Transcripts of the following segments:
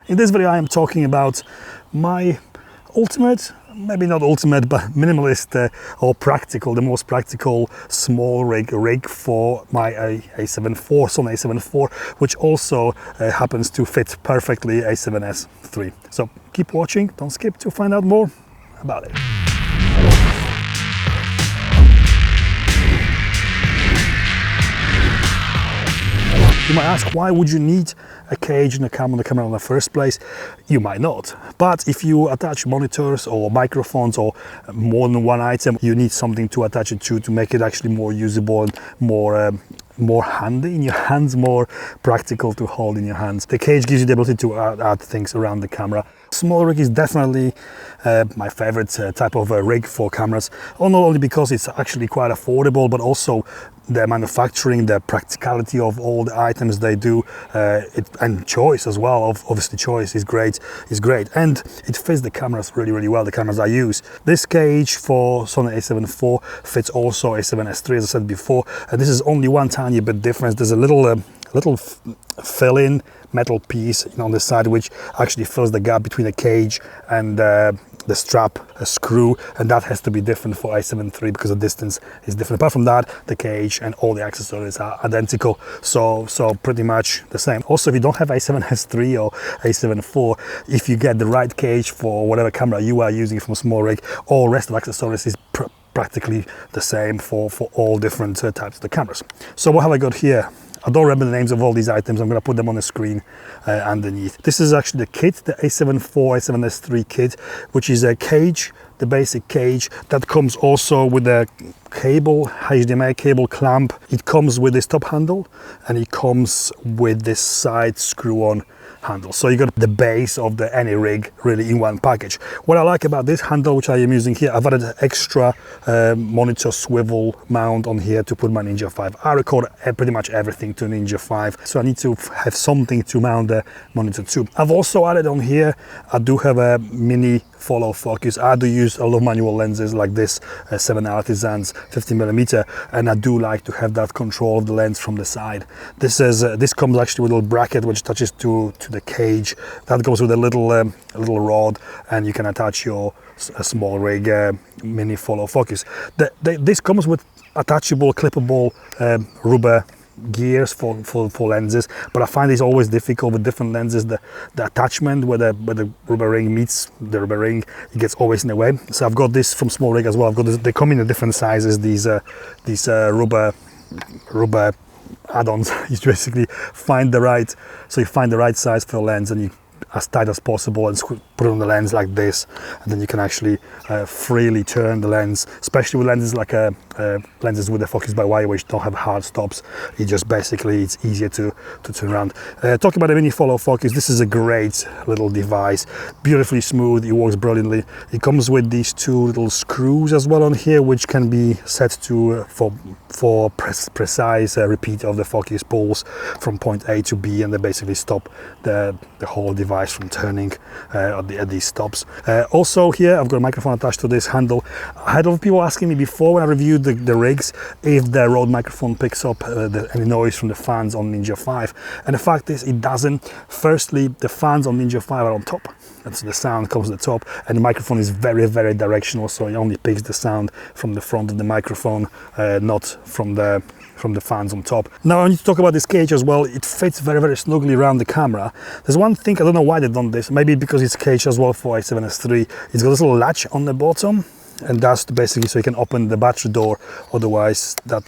In this video I am talking about my ultimate, maybe not ultimate, but minimalist or practical, the most practical small rig for my A7IV, Sony A7IV, which also happens to fit perfectly A7S III. So keep watching, don't skip to find out more about it. You might ask, why would you need a cage and a cam on the camera in the first place? You might not. But if you attach monitors or microphones or more than one item, you need something to attach it to make it actually more usable and more handy in your hands, more practical to hold in your hands. The cage gives you the ability to add things around the camera. SmallRig is definitely my favorite type of rig for cameras, not only because it's actually quite affordable, but also the manufacturing, the practicality of all the items they do, and choice as well. Obviously choice is great, and it fits the cameras really well, the cameras I use. This cage for Sony A7IV fits also A7S III, as I said before, and this is only one tiny bit difference. There's a little fill-in metal piece on the side which actually fills the gap between the cage and the strap, a screw, and that has to be different for A7 III because the distance is different. Apart from that, the cage and all the accessories are identical, so pretty much the same. Also, if you don't have A7S III or A7 IV, if you get the right cage for whatever camera you are using from SmallRig, all rest of accessories is practically the same for all different types of the cameras. So what have I got here? I don't remember the names of all these items. I'm going to put them on the screen underneath. This is actually the kit, the A7IV, A7S III kit, which is a cage, the basic cage that comes also with a cable, HDMI cable clamp. It comes with this top handle and it comes with this side screw-on handle. So you got the base of any rig really in one package. What I like about this handle, which I am using here, I've added an extra monitor swivel mount on here to put my Ninja 5. I record pretty much everything to Ninja 5, so I need to have something to mount the monitor to. I've also added on here, I do have a mini follow focus. I do use a lot of manual lenses like this 7 Artisans 50mm, and I do like to have that control of the lens from the side. This comes actually with a little bracket which touches to the cage. That goes with a little rod, and you can attach your SmallRig mini follow focus. This comes with attachable, clippable rubber gears for lenses, but I find it's always difficult with different lenses. The attachment where the rubber ring meets the rubber ring, it gets always in the way. So I've got this from SmallRig as well. I've got this, they come in different sizes, these rubber add-ons. You basically find the right size for the lens, and you as tight as possible and put it on the lens like this, and then you can actually freely turn the lens, especially with lenses like lenses with the focus by wire which don't have hard stops. It just basically, it's easier to turn around. Talking about the mini follow focus, this is a great little device, beautifully smooth, it works brilliantly. It comes with these two little screws as well on here, which can be set to for precise repeat of the focus pulls from point A to B, and they basically stop the whole device from turning at these stops. Also here I've got a microphone attached to this handle. I had a lot of people asking me before when I reviewed the rigs if the Rode microphone picks up any noise from the fans on Ninja 5, and the fact is it doesn't. Firstly, the fans on Ninja 5 are on top, and so the sound comes at the top, and the microphone is very directional, so it only picks the sound from the front of the microphone, not from the fans on top. Now I need to talk about this cage as well. It fits very snugly around the camera. There's one thing, I don't know why they've done this, maybe because it's a cage as well for A7S III. It's got this little latch on the bottom, and that's basically so you can open the battery door, otherwise that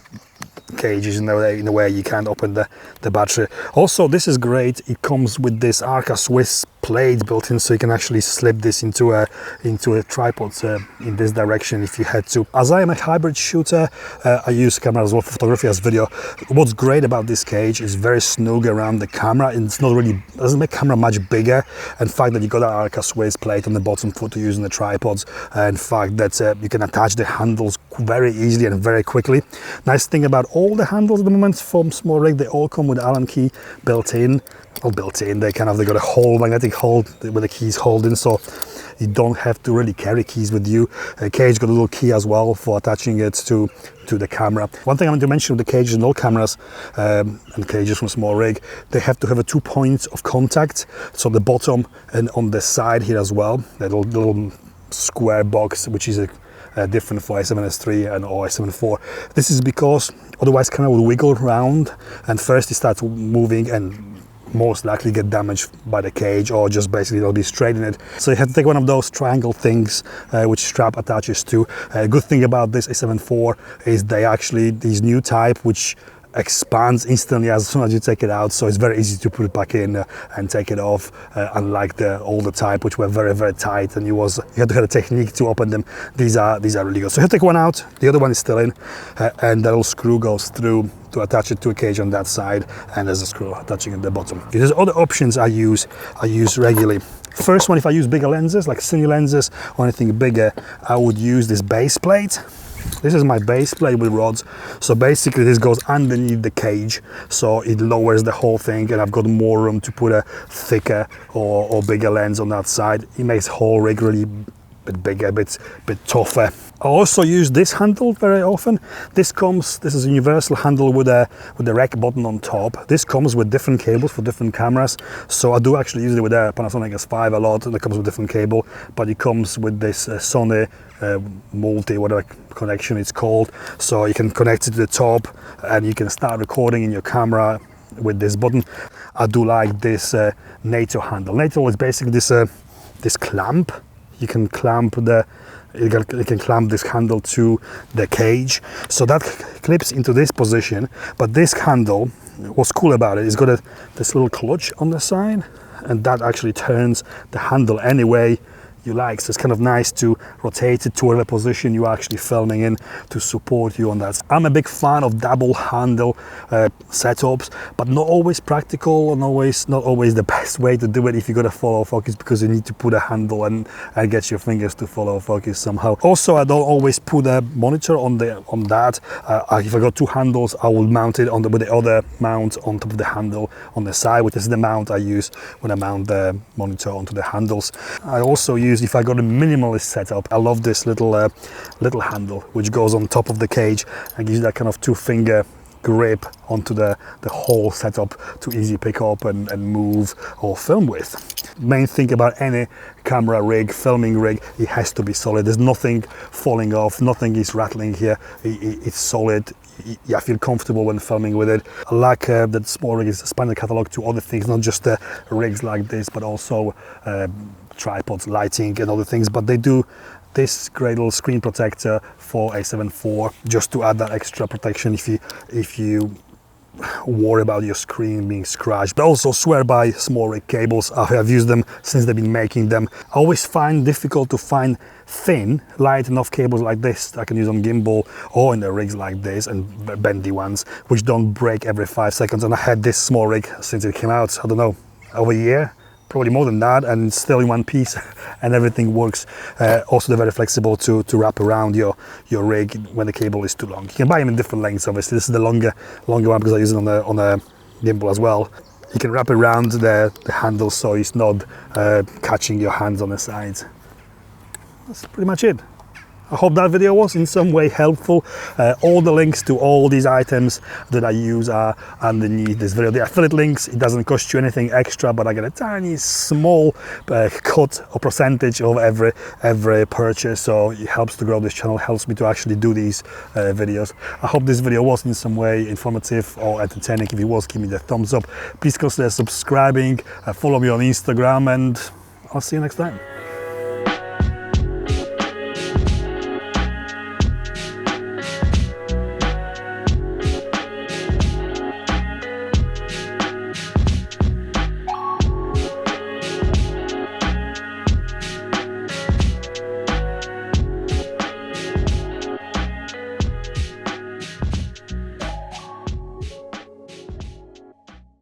cage is in the way you can't open the battery. Also, this is great, it comes with this Arca Swiss plate built in, so you can actually slip this into a tripod in this direction if you had to. As I am a hybrid shooter, I use camera as well for photography as video. What's great about this cage is very snug around the camera, and it's not really, doesn't make camera much bigger, and the fact that you got that Arca Swiss plate on the bottom for to use in the tripods, and the fact that you can attach the handles very easily and very quickly. Nice thing about all the handles at the moment from SmallRig, they all come with Allen key built in. Not built in, they got a hole, magnetic hole where the keys hold in, so You don't have to really carry keys with you. A cage got a little key as well for attaching it to the camera. One thing I want to mention with the cages and all cameras and cages from SmallRig, they have to have 2 points of contact. So the bottom and on the side here as well, that little square box, which is different for A7S3 and or A7IV. This is because otherwise camera will wiggle around and first it starts moving and most likely get damaged by the cage, or just basically it'll be straight in it. So you have to take one of those triangle things which strap attaches to. Good thing about this A7IV is they actually, these new type which expands instantly as soon as you take it out, so it's very easy to put it back in and take it off, unlike the older type which were very, very tight and you had to have a technique to open them. These are really good. So you take one out, the other one is still in, and that little screw goes through to attach it to a cage on that side, and there's a screw attaching at the bottom. There's other options I use regularly. First one, if I use bigger lenses like cine lenses or anything bigger, I would use this base plate. This is my base plate with rods. So basically this goes underneath the cage, so it lowers the whole thing, and I've got more room to put a thicker or bigger lens on that side. It makes the whole rig really bit bigger, a bit tougher. I also use this handle very often. This is a universal handle with a rack button on top. This comes with different cables for different cameras, so I do actually use it with a Panasonic S5 a lot, and it comes with different cable, but it comes with this Sony multi whatever connection it's called, so you can connect it to the top and you can start recording in your camera with this button. I do like this Nato handle. Nato is basically this clamp. You can clamp this handle to the cage, so that clips into this position. But this handle, what's cool about it is got this little clutch on the side, and that actually turns the handle any way you like, so it's kind of nice to rotate it to whatever position you're actually filming in to support you on that. I'm a big fan of double handle setups, but not always practical and not always the best way to do it if you got to follow focus, because you need to put a handle and get your fingers to follow focus somehow. Also, I don't always put a monitor on that. If I got 2 handles, I will mount it with the other mount on top of the handle on the side, which is the mount I use when I mount the monitor onto the handles. I also use, if I got a minimalist setup, I love this little handle which goes on top of the cage and gives you that kind of 2-finger grip onto the whole setup to easy pick up and move or film with. Main thing about any camera rig, filming rig, it has to be solid. There's nothing falling off, nothing is rattling here. It's solid. I feel comfortable when filming with it. I like that SmallRig is expanded catalog to other things, not just rigs like this, but also tripods, lighting and other things. But they do this great little screen protector for A7IV just to add that extra protection if you worry about your screen being scratched. But also swear by SmallRig cables. I have used them since they've been making them. I always find difficult to find thin, light enough cables like this I can use on gimbal or in the rigs like this, and bendy ones which don't break every 5 seconds. And I had this SmallRig since it came out, I don't know, over a year, probably more than that, and it's still in one piece and everything works. Also they're very flexible to wrap around your rig when the cable is too long. You can buy them in different lengths, obviously. This is the longer one because I use it on a gimbal as well. You can wrap around the handle so it's not catching your hands on the sides. That's pretty much it. I hope that video was in some way helpful. All the links to all these items that I use are underneath this video. The affiliate links, it doesn't cost you anything extra, but I get a tiny small cut or percentage of every purchase, so it helps to grow this channel, helps me to actually do these videos. I hope this video was in some way informative or entertaining. If it was, give me the thumbs up. Please consider subscribing, follow me on Instagram, and I'll see you next time.